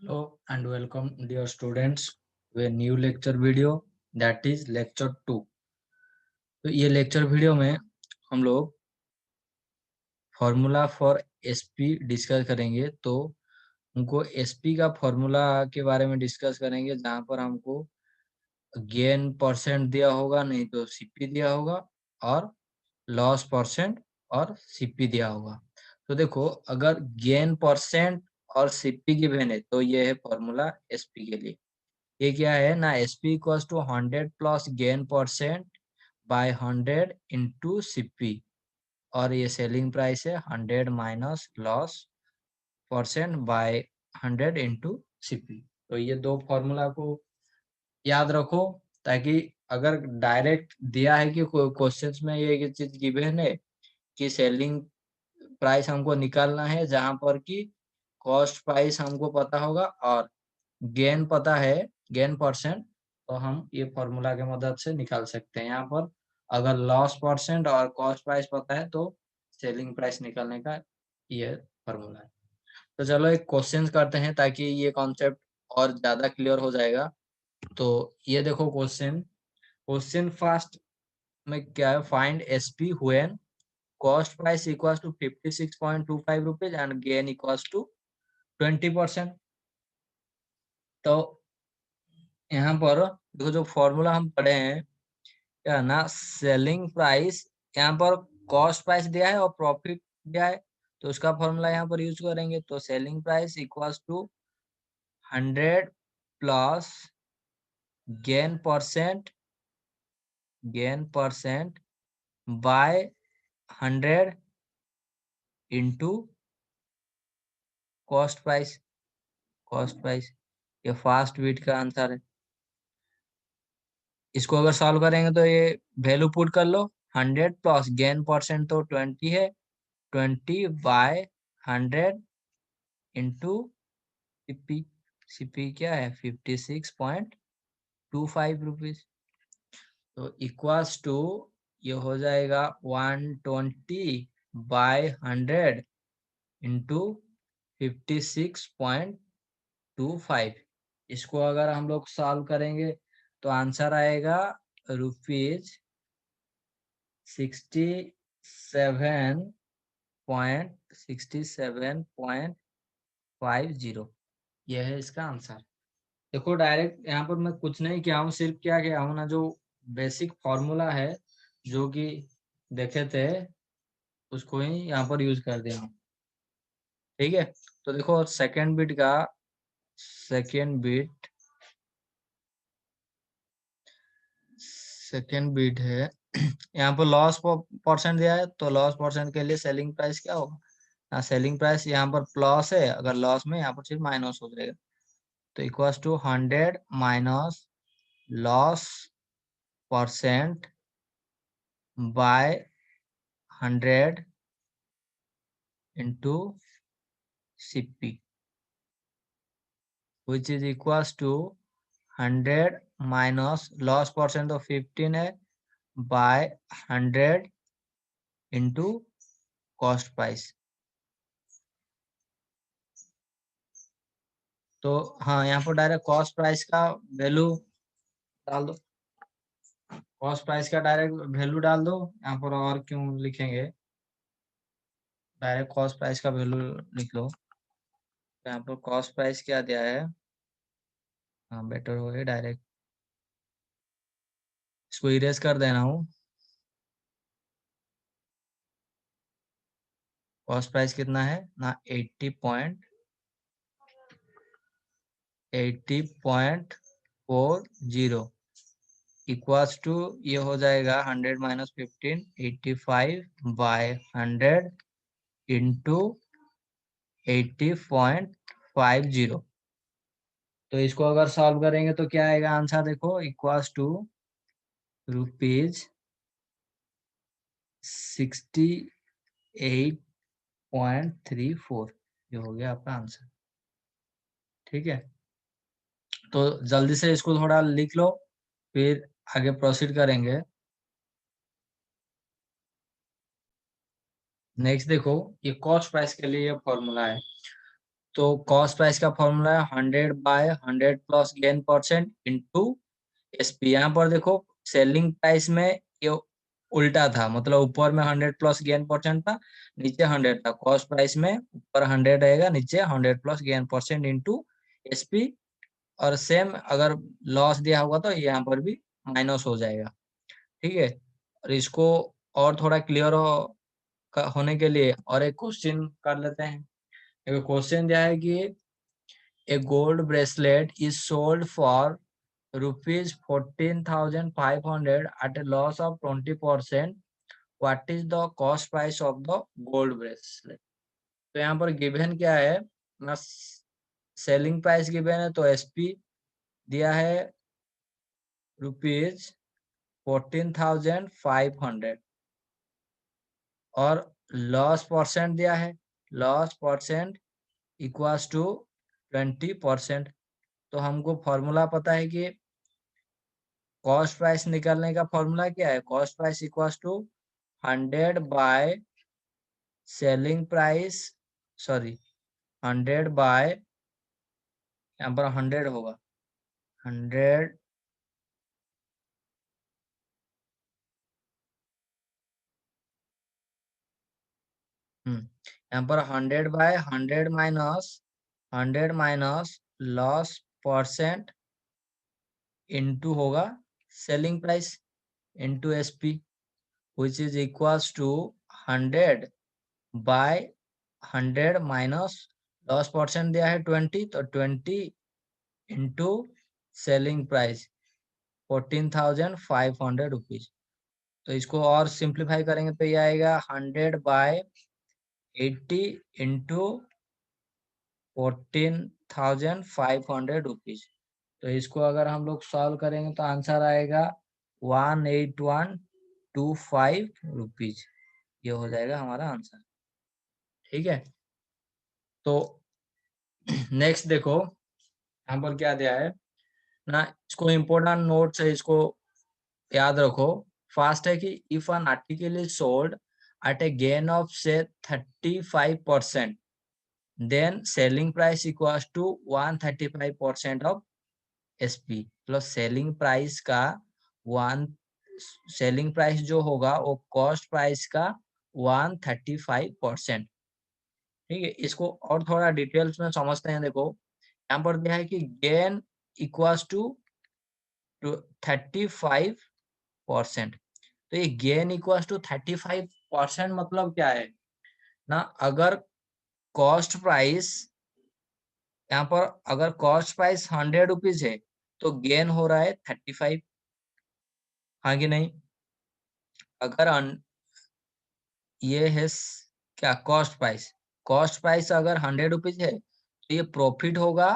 Hello and welcome dear students to a new lecture video that is lecture 2। तो ये lecture video में हम लोग फॉर्मूला फॉर एसपी डिस्कस करेंगे। तो हमको एसपी का फॉर्मूला के बारे में डिस्कस करेंगे, जहाँ पर हमको गेन परसेंट दिया होगा, नहीं तो सीपी दिया होगा, और लॉस परसेंट और सीपी दिया होगा। तो देखो, अगर गेन परसेंट और सीपी गिवन है तो ये है फॉर्मूला एसपी के लिए। ये क्या है ना, SP equals to 100 plus gain percent by 100 into CP, और ये सेलिंग प्राइस है 100 minus loss percent by 100 into CP. तो ये दो फॉर्मूला को याद रखो, ताकि अगर डायरेक्ट दिया है कि क्वेश्चंस में ये चीज गिवन है कि सेलिंग प्राइस हमको निकालना है, जहां पर कि कॉस्ट प्राइस हमको पता होगा और गेन पता है, गेन परसेंट, तो हम ये फॉर्मूला के मदद से निकाल सकते हैं। यहाँ पर अगर लॉस परसेंट और कॉस्ट प्राइस पता है तो सेलिंग प्राइस निकालने का ये फॉर्मूला है। तो चलो एक क्वेश्चन करते हैं ताकि ये कॉन्सेप्ट और ज्यादा क्लियर हो जाएगा। तो ये देखो क्वेश्चन, क्वेश्चन फर्स्ट में क्या है, find SP when cost price equals to 56.25 rupees and gain equals to 20%। तो यहाँ पर देखो, जो फॉर्मूला हम पढ़े हैं क्या ना, सेलिंग प्राइस, यहाँ पर कॉस्ट प्राइस दिया है और प्रॉफिट दिया है, तो उसका फॉर्मूला यहाँ पर यूज करेंगे। तो selling price equals to 100 plus gain percent, gain percent by 100 into cost price, cost price. ये फर्स्ट बीट का आंसर है। इसको अगर सॉल्व करेंगे तो ये वैल्यू पुट कर लो, 100 प्लस गेन परसेंट तो 20 है, 20 बाय 100 इंटू सीपी। सीपी क्या है, 56.25 रुपीज। तो इक्वल्स टू ये हो जाएगा 120 बाय 100 इंटू 56.25। इसको अगर हम लोग सॉल्व करेंगे तो आंसर आएगा रुपीज 67.50। यह है इसका आंसर। देखो, डायरेक्ट यहाँ पर मैं कुछ नहीं किया हूँ, सिर्फ क्या किया हूँ ना, जो बेसिक फॉर्मूला है जो कि देखे थे उसको ही यहाँ पर यूज कर दिया हूँ। ठीक है, तो देखो सेकेंड बिट का, सेकेंड बिट, सेकेंड बिट है यहाँ पर लॉस परसेंट दिया है, तो लॉस परसेंट के लिए सेलिंग प्राइस क्या होगा ना, सेलिंग प्राइस यहाँ पर प्लस है, अगर लॉस में यहाँ पर सिर्फ माइनस हो जाएगा। तो equals to 100 minus loss percent by 100 into CP, which is equals to 100 minus loss percent of 15 है by 100 into cost price। तो हाँ, यहाँ पर डायरेक्ट कॉस्ट प्राइस का वैल्यू डाल दो, कॉस्ट प्राइस का डायरेक्ट वैल्यू डाल दो। यहाँ पर और क्यों लिखेंगे, डायरेक्ट कॉस्ट प्राइस का वैल्यू लिख लो। तो यहाँ पर कॉस्ट प्राइस क्या दिया है, हाँ बेटर हो गया, डायरेक्ट इसको इरेज कर देना हूँ। कॉस्ट प्राइस कितना है ना, 80.40 इक्वल्स टू ये हो जाएगा 100 माइनस 15, 85 बाय 100 इंटू 80.50। तो इसको अगर सॉल्व करेंगे तो क्या आएगा आंसर, देखो इक्वल्स टू रुपीज 68.34। ये हो गया आपका आंसर। ठीक है, तो जल्दी से इसको थोड़ा लिख लो, फिर आगे प्रोसीड करेंगे। नेक्स्ट देखो, ये कॉस्ट प्राइस के लिए ये फॉर्मूला है। तो कॉस्ट प्राइस का फॉर्मूला है 100/100 plus gain percent into SP. यहाँ पर देखो सेलिंग प्राइस में ये उल्टा था, मतलब ऊपर में 100 प्लस गेन परसेंट था, नीचे 100 था। कॉस्ट प्राइस में ऊपर 100 रहेगा, नीचे 100 plus gain percent into SP. और सेम अगर लॉस दिया होगा तो यहाँ पर भी माइनस हो जाएगा। ठीक है, और इसको और थोड़ा क्लियर होने के लिए और एक क्वेश्चन कर लेते हैं। एक क्वेश्चन दिया है कि a gold bracelet is sold for ₹14,500 at a loss of 20%. What is the cost price of the gold bracelet? तो यहाँ पर गिवन क्या है ना, सेलिंग प्राइस गिवन है, तो एसपी दिया है ₹14,500 और लॉस परसेंट दिया है, लॉस परसेंट इक्वल्स टू 20%। तो हमको फॉर्मूला पता है कि कॉस्ट प्राइस निकालने का फॉर्मूला क्या है, cost price equals to 100 by selling price, sorry 100 by, यहाँ पर 100 होगा, 100 यहाँ पर 100 by 100 minus loss percent into होगा selling price into SP, which is equals to 100 by 100 minus loss percent दिया है 20, तो 20 इंटू सेलिंग प्राइस 14,500 रुपीज। तो इसको और सिंप्लीफाई करेंगे तो ये आएगा 100/80 इंटू 14,500 रुपीज। तो इसको अगर हम लोग सॉल्व करेंगे तो आंसर आएगा 18125 रुपीज। ये हो जाएगा हमारा आंसर। ठीक है, तो नेक्स्ट देखो यहाँ पर क्या दिया है ना, इसको इम्पोर्टेंट नोट्स है, इसको याद रखो। फास्ट है कि if an article is sold at a gain of से 35%, then selling price equals to 135% of SP plus selling price का वन, सेलिंग प्राइस जो होगा वो कॉस्ट प्राइस का 135%। ठीक है, इसको और थोड़ा डिटेल्स में समझते हैं। देखो यहाँ पर दिया है कि गेन इक्वल्स टू 35%। तो ये गेन इक्वल्स टू 35% मतलब क्या है ना, अगर कॉस्ट प्राइस, यहाँ पर अगर कॉस्ट प्राइस 100 रुपीज है तो गेन हो रहा है 35, हाँ कि नहीं। अगर ये है क्या कॉस्ट प्राइस अगर 100 रुपीज है तो ये प्रॉफिट होगा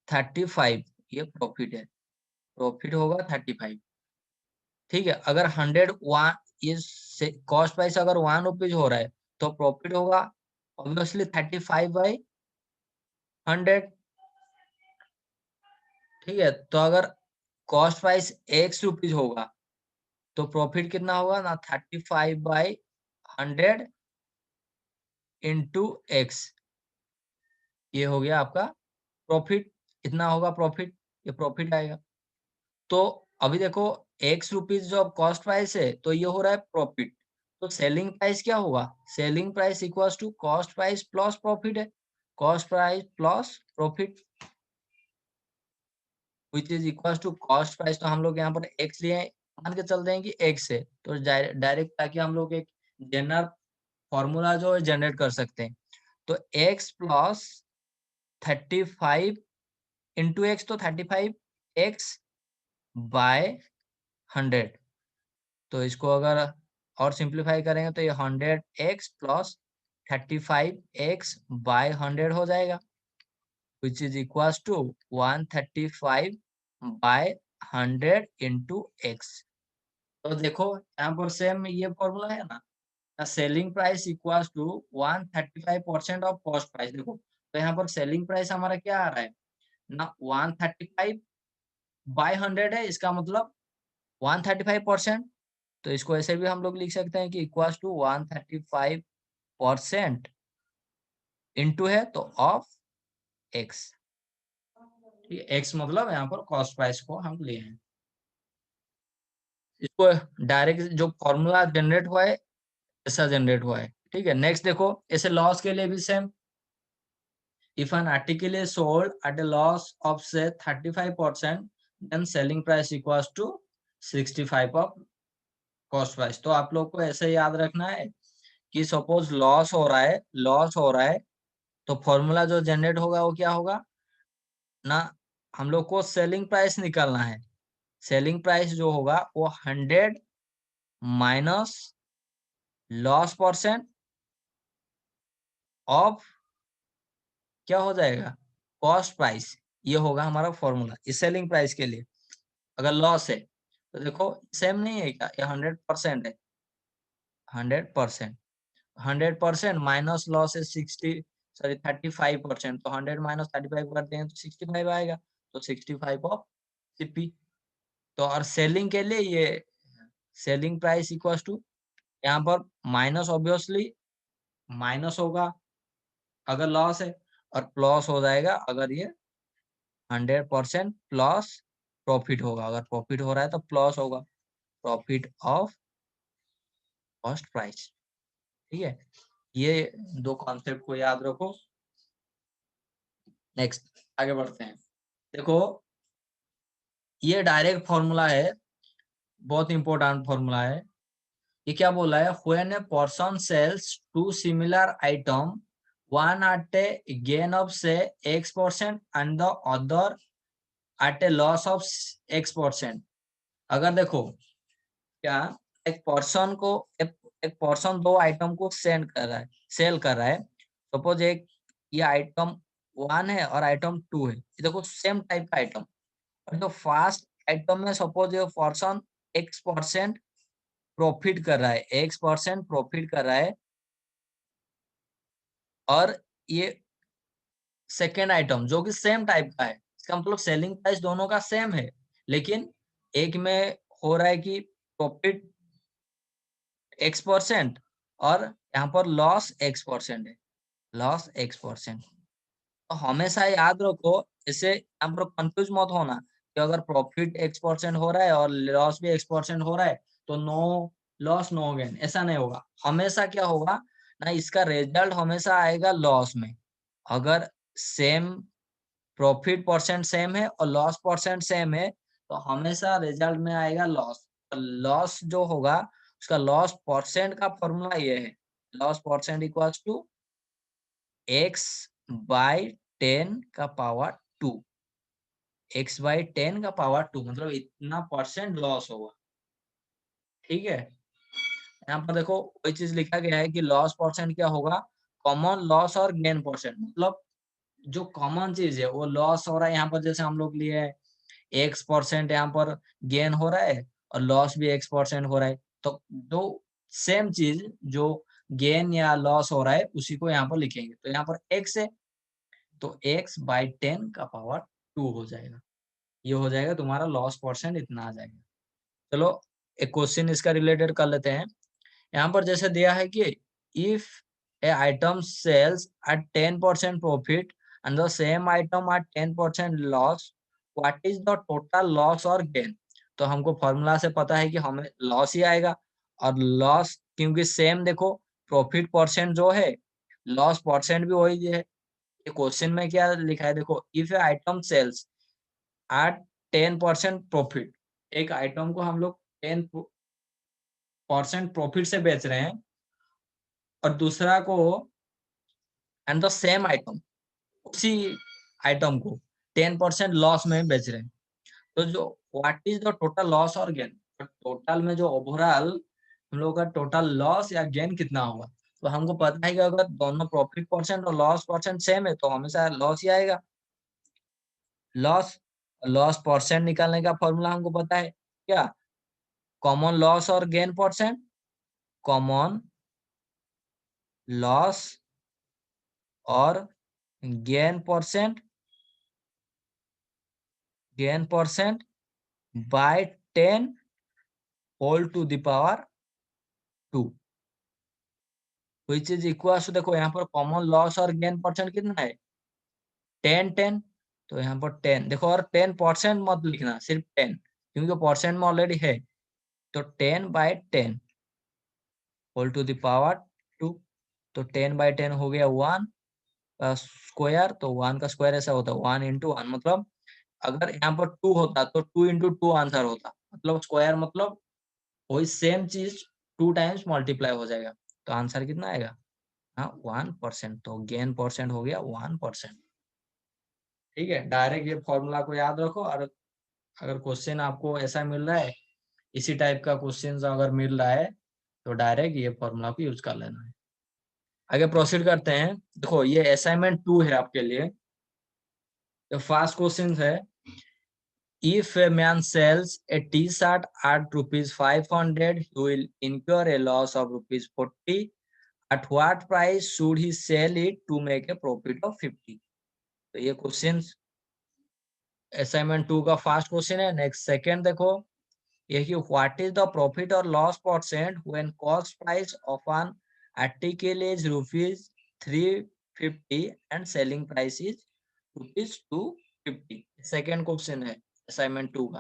35, ये प्रॉफिट है, प्रॉफिट होगा 35। ठीक है, अगर 100 ये कॉस्ट प्राइस अगर 1 रुपीज हो रहा है तो प्रॉफिट होगा ऑब्वियसली 35/100। ठीक है, तो अगर कॉस्ट प्राइस एक्स रुपीज होगा तो प्रॉफिट कितना होगा ना, 35/100 इंटू एक्स। ये हो गया आपका प्रॉफिट, इतना होगा प्रॉफिट, ये प्रॉफिट आएगा। तो अभी देखो एक्स रुपीज जो कॉस्ट प्राइस है तो ये हो रहा है प्रॉफिट, तो सेलिंग प्राइस क्या होगा, selling price equals to cost price plus profit है, cost price plus profit which is equals to cost price. तो हम लोग यहाँ पर एक्स लिए, मान के चलते हैं कि एक्स है, तो डायरेक्ट ताकि हम लोग एक जनरल फॉर्मूला जो है जनरेट कर सकते हैं। तो एक्स प्लस 35 इंटू एक्स, तो 35 एक्स बाय 100। तो इसको अगर और सिंप्लीफाई करेंगे तो ये 100x प्लस 35x बाय 100 हो जाएगा, which is equals to 135/100 into x. तो देखो यहाँ पर सेम ये फॉर्मूला है ना, selling price equals to 135% of cost price. देखो तो यहाँ पर सेलिंग प्राइस हमारा क्या आ रहा है ना, 135/100 है, इसका मतलब 135%। तो इसको ऐसे भी हम लोग लिख सकते हैं कि इक्वल्स टू 135% इनटू है तो ऑफ एक्स, ठीक है, एक्स मतलब यहाँ पर कॉस्ट प्राइस को हम लिए हैं। इसको डायरेक्ट जो फॉर्मूला जनरेट हुआ है ऐसा जनरेट हुआ है, ठीक है। नेक्स्ट देखो, ऐसे लॉस के लिए भी same, if an article is sold at a loss of say 35%, then selling price equals to 65 of cost price। तो आप लोग को ऐसे याद रखना है कि सपोज लॉस हो रहा है तो फॉर्मूला जो जनरेट होगा वो क्या होगा ना, हम लोग को सेलिंग प्राइस निकालना है। सेलिंग प्राइस जो होगा वो 100 माइनस लॉस परसेंट ऑफ क्या हो जाएगा, कॉस्ट प्राइस। ये होगा हमारा फॉर्मूला इस सेलिंग प्राइस के लिए। अगर लॉस है तो देखो सेम नहीं है क्या, ये 100% है, 100%, 100% माइनस लॉस है 35%, तो 100 माइनस 35 करते हैं तो 65 आएगा, तो 65 ऑफ सीपी। तो और सेलिंग के लिए ये सेलिंग प्राइस इक्वल्स टू, यहाँ पर माइनस ऑब्वियसली माइनस होगा अगर लॉस है, और प्लस हो जाएगा अगर ये 100% प्लस प्रॉफिट होगा। अगर प्रॉफिट हो रहा है तो प्लस होगा प्रॉफिट ऑफ कॉस्ट प्राइस, ठीक है। ये दो कॉन्सेप्ट को याद रखो। नेक्स्ट आगे बढ़ते हैं। देखो ये डायरेक्ट फॉर्मूला है, बहुत इंपॉर्टेंट फॉर्मूला है। ये क्या बोला है, when a person sells two similar item, one at a gain of से x% and the other at a loss of x%। अगर देखो क्या, एक पर्सन को एक पर्सन दो आइटम को सेंड कर रहा है, सेल कर रहा है। सपोज एक ये आइटम 1 है और आइटम 2 है, ये देखो सेम टाइप का आइटम, और जो फर्स्ट आइटम में सपोज ये पर्सन x% प्रॉफिट कर रहा है, x% प्रॉफिट कर रहा है, और ये सेकेंड आइटम जो कि सेम टाइप का है, इसका मतलब सेलिंग प्राइस दोनों का सेम है, लेकिन एक में हो रहा है कि प्रॉफिट x% और यहाँ पर लॉस x% है, लॉस x%। तो हमेशा याद रखो, इससे यहाँ पर कंफ्यूज मत होना कि अगर प्रॉफिट x% हो रहा है और लॉस भी x% हो रहा है तो नो लॉस नो गेन, ऐसा नहीं होगा। हमेशा क्या होगा ना, इसका रिजल्ट हमेशा आएगा लॉस में। अगर सेम प्रॉफिट परसेंट सेम है और लॉस परसेंट सेम है तो हमेशा रिजल्ट में आएगा लॉस। लॉस जो होगा उसका लॉस परसेंट का फॉर्मूला ये है, loss percent equals to x/10 का पावर 2, x/10 का पावर 2 मतलब इतना परसेंट लॉस होगा, ठीक है। यहाँ पर देखो कोई चीज लिखा गया है कि लॉस परसेंट क्या होगा, कॉमन लॉस और गेन परसेंट, मतलब जो कॉमन चीज है वो लॉस हो रहा है, यहाँ पर जैसे हम लोग लिए x% यहाँ पर गेन हो रहा है और लॉस भी x% हो रहा है, तो दो सेम चीज जो गेन या लॉस हो रहा है उसी को यहाँ पर लिखेंगे। तो यहाँ पर x है तो x/10 का पावर 2 हो जाएगा, ये हो जाएगा तुम्हारा लॉस परसेंट, इतना आ जाएगा। चलो एक क्वेश्चन इसका रिलेटेड कर लेते हैं। यहाँ पर जैसे दिया है कि if a item sells at 10% profit and the same item at 10% loss, what is the total loss और गेन। तो हमको फॉर्मूला से पता है कि हमें लॉस ही आएगा, और लॉस क्योंकि सेम देखो प्रॉफिट परसेंट जो है लॉस परसेंट भी वही है। ये क्वेश्चन में क्या लिखा है देखो, if a item sells at 10% profit, एक आइटम को हम लोग 10% प्रॉफिट से बेच रहे हैं और दूसरा को एंड द सेम आइटम, उसी आइटम को 10% लॉस में बेच रहे हैं, तो जो what is the total loss और गेन, टोटल में जो ओवरऑल हम लोग का टोटल लॉस या गेन कितना होगा। तो हमको पता है कि अगर दोनों प्रॉफिट परसेंट और लॉस परसेंट सेम है तो हमेशा लॉस ही आएगा। लॉस लॉस परसेंट निकालने का फॉर्मूला हमको पता है क्या, कॉमन लॉस और गेन परसेंट, कॉमन लॉस और gain percent, gain percent by 10 whole to the power 2। Which is equal to, देखो यहाँ पर कॉमन लॉस और गेन परसेंट कितना है 10-10, तो यहाँ पर 10 देखो, और 10% मत लिखना, सिर्फ 10, क्योंकि परसेंट में ऑलरेडी है। तो 10/10 होल टू द पावर 2, तो 10/10 हो गया 1 का स्क्वायर, तो 1 का स्क्वायर ऐसा होता है 1 into 1, मतलब अगर यहाँ पर 2 होता तो 2 into 2 आंसर होता, मतलब स्क्वायर मतलब वही सेम चीज 2 टाइम्स मल्टीप्लाई हो जाएगा, तो आंसर कितना आएगा, हाँ 1%, तो गेन परसेंट हो गया 1%। ठीक है, डायरेक्ट ये फॉर्मूला को याद रखो, और अगर क्वेश्चन आपको ऐसा मिल रहा है, इसी टाइप का क्वेश्चन अगर मिल रहा है, तो डायरेक्ट ये फॉर्मूला को यूज कर लेना है। आगे प्रोसीड करते हैं। देखो ये असाइनमेंट 2 है आपके लिए। तो फर्स्ट क्वेश्चन है, if a man sells a t-shirt at rupees 500, he will incur a loss of rupees 40. At what price should he sell it to make a profit of 50? तो ये क्वेश्चन असाइनमेंट 2 का first question है। Next second देखो, ये कि what is the profit और loss percent when cost price of N article is rupees 350 and selling price is rupees 250। Second question है assignment 2 का।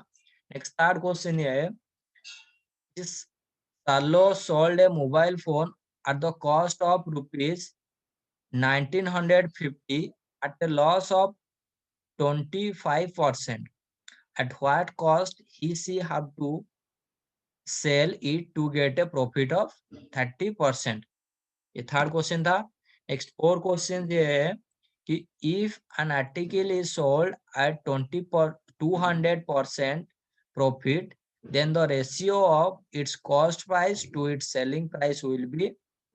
नेक्स्ट थर्ड क्वेश्चन ये है, इस Carlo sold a mobile phone at the cost of rupees 1950 at a loss of 25%. At what cost he she have to sell it to get a profit of 30%? ये third question था। Next four question ये है कि if an article is sold eight 200% profit, then the ratio of its cost price to its selling price will be,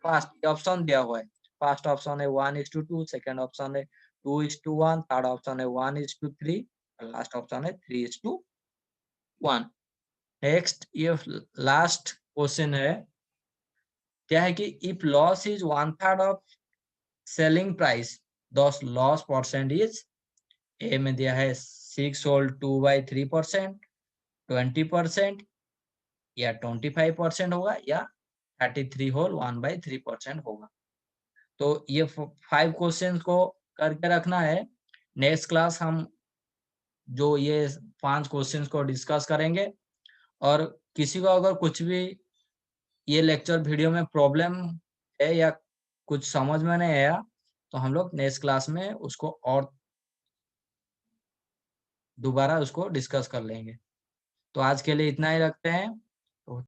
first option दिया हुआ है। First option है 1:2, second option है 2:1, third option है 1:3, और लास्ट ऑप्शन है 3:1। नेक्स्ट ये last question है, क्या है कि if loss is 1/3 of selling price, दस लॉस परसेंट इज, ए में दिया है 6 होल 2/3%, 20%, या 25% होगा, या 33 होल 1/3% होगा। तो ये 5 क्वेश्चन को करके रखना है। नेक्स्ट क्लास हम जो ये 5 क्वेश्चन को डिस्कस करेंगे, और किसी को अगर कुछ भी ये लेक्चर वीडियो में प्रॉब्लम है या कुछ समझ में नहीं आया, तो हम लोग नेक्स्ट क्लास में उसको और दोबारा उसको डिस्कस कर लेंगे। तो आज के लिए इतना ही रखते हैं।